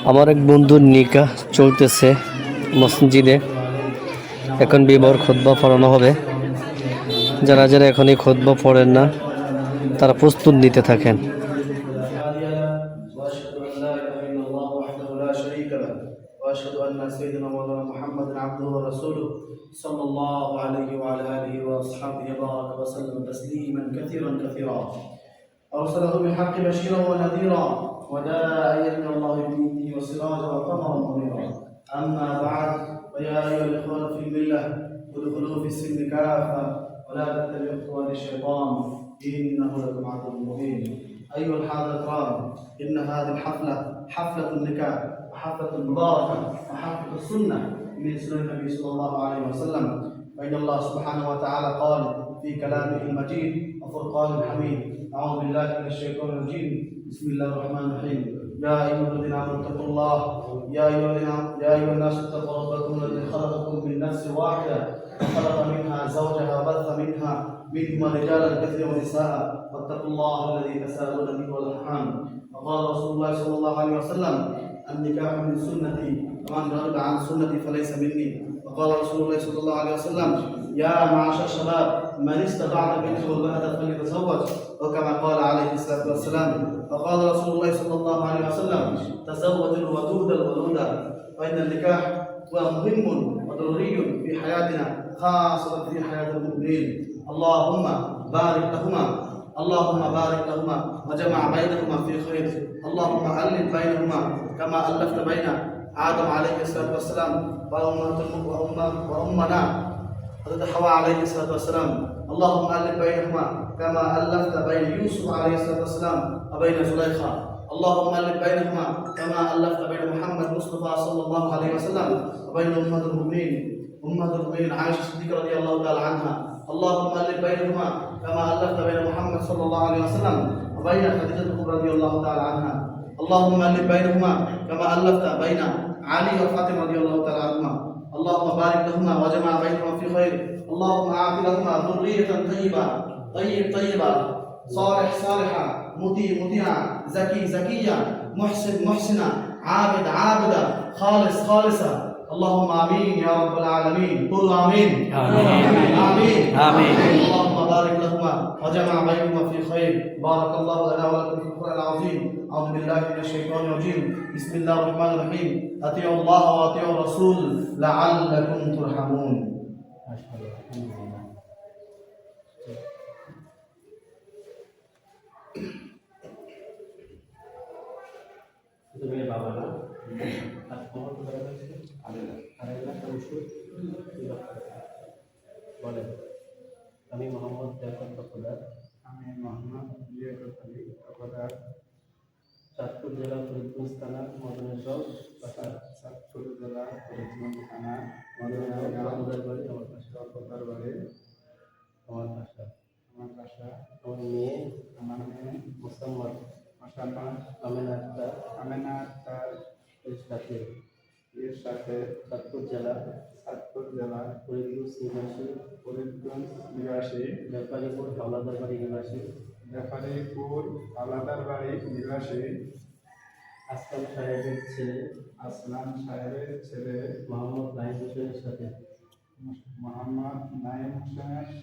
আমার এক বন্ধুর নিকাহ চলতেছে মসজিদে। এখন বিবাহর খুতবা পড়ানো হবে। যারা যারা এখন এই খুতবা পড়েন না তারা প্রস্তুত নিতে থাকেন। وأشهد أن سيدنا مولانا محمد عبده ورسوله صلى الله عليه وعلى آله وأصحابه وبارك وسلم تسليما كثيرا كثيرا. أرسله بالحق بشيرا ونذيرا وداعيا إلى الله بإذنه وسراجا وقمرا منيرا. أما بعد فيا أيها الإخوان في الملة ادخلوا في السلم كافة ولا تتبعوا خطوات الشيطان إنه لكم عدو مبين. أيها الحاضر الكرام، إن هذه الحفلة حفلة النكاح وحفلة مباركة وحفلة السنة من سنن النبي صلى الله عليه وسلم. فإن الله سبحانه وتعالى قال في كلامه المجيد وفرقان الحميد: أعوذ بالله من الشيطان الرجيم، بسم الله الرحمن الرحيم. يا أيها الذين آمنوا اتقوا الله يا أيها الناس اتقوا ربكم الذي خلقكم من نفس واحدة وخلق منها زوجها وبث منهما رجالا كثيرا ونساء واتقوا الله الذي تساءلون به والأرحام. وقال رسول الله صلى الله عليه وسلم: النكاح من سنتي ومن رغب عن سنتي فليس مني. وقال رسول الله صلى الله عليه وسلم: يا معشر الشباب من استطاع منكم الباءة فليتزوج، وكما قال عليه الصلاة والسلام. وقال رسول الله صلى الله عليه وسلم: تزوجوا الودود الولود. فإن النكاح هو مهم وضروري في حياتنا، خاصة في حياة المؤمنين. اللهم بارك لهما وجمع بينهما في خير. اللهم ألف بينهما كما ألفت بين آدم عليه الصلاة والسلام وأمنا حضرت حواء عليه الصلاة والسلام. اللهم ألف بينهما كما ألفت بين يوسف عليه الصلاة والسلام وبين زليخا. اللهم ألف بينهما كما ألفت بين محمد مصطفى صلى الله عليه وسلم وبين أمة المؤمنين عائشة الصديقة رضي الله تعالى عنها. اللهم ألف بينهما كما ألفت بين محمد صلى الله عليه وسلم وبين خديجة الكبرى رضي الله تعالى عنها. اللهم ألف بينهما كما ألفت بين علي وفاطمة رضي الله تعالى عنهما. اللهم بارك لهما وجمع بينهما في خير. اللهم أعط لهما ذرية طيبة صالحة مطيعة زكية محسنة عابدة خالصة. اللهم آمين يا رب العالمين. قولوا آمين. آمين. اللهم بارك لهما وجمع بينهما في خير. بارك الله لنا ولكم في القرآن العظيم. أعوذ بالله من الشيطان الرجيم، بسم الله الرحمن الرحيم. أطيعوا الله وأطيعوا الرسول لعلكم ترحمون. আমি মোহাম্মদ চাঁদপুর জেলা ফরিদগঞ্জ থানা মদনেশ্বর চাঁদপুর জেলা ফরিদগঞ্জ থানা মদনের বাড়ি আমার পাশা আমার মেয়ে মোসাম্মদ আমেনা আক্তার এর সাথে চাঁদপুর জেলা ফরিদগঞ্জ নিবাসী ব্যাপারীপুর হাওলাদার বাড়ি নিবাসী আসলাম সাহেবের ছেলে মোহাম্মদ নাইম হোসেনের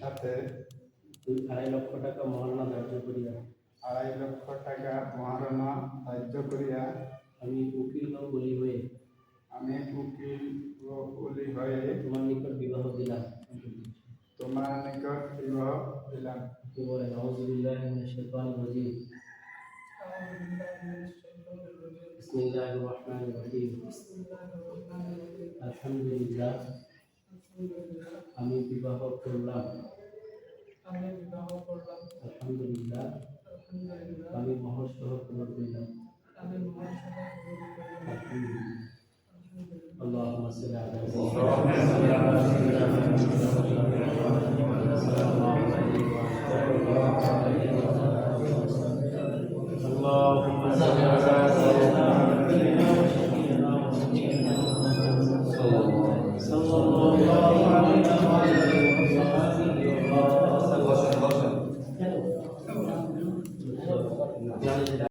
সাথে 2.5 লক্ষ টাকা মহারণা ধার্য করিয়া আমি উকিল ও বলি হয়ে তোমার নিকট বিবাহ দিলাম। কি বলেন? আউযু বিল্লাহি মিনাশ শাইতানির রাজিম। বিসমিল্লাহির রহমানির রহিম। আলহামদুলিল্লাহ, আমি বিবাহ করলাম। আলহামদুলিল্লাহ, আমি মহর সহ কবুল করলাম। আলহামদুলিল্লাহ। اللهم صل على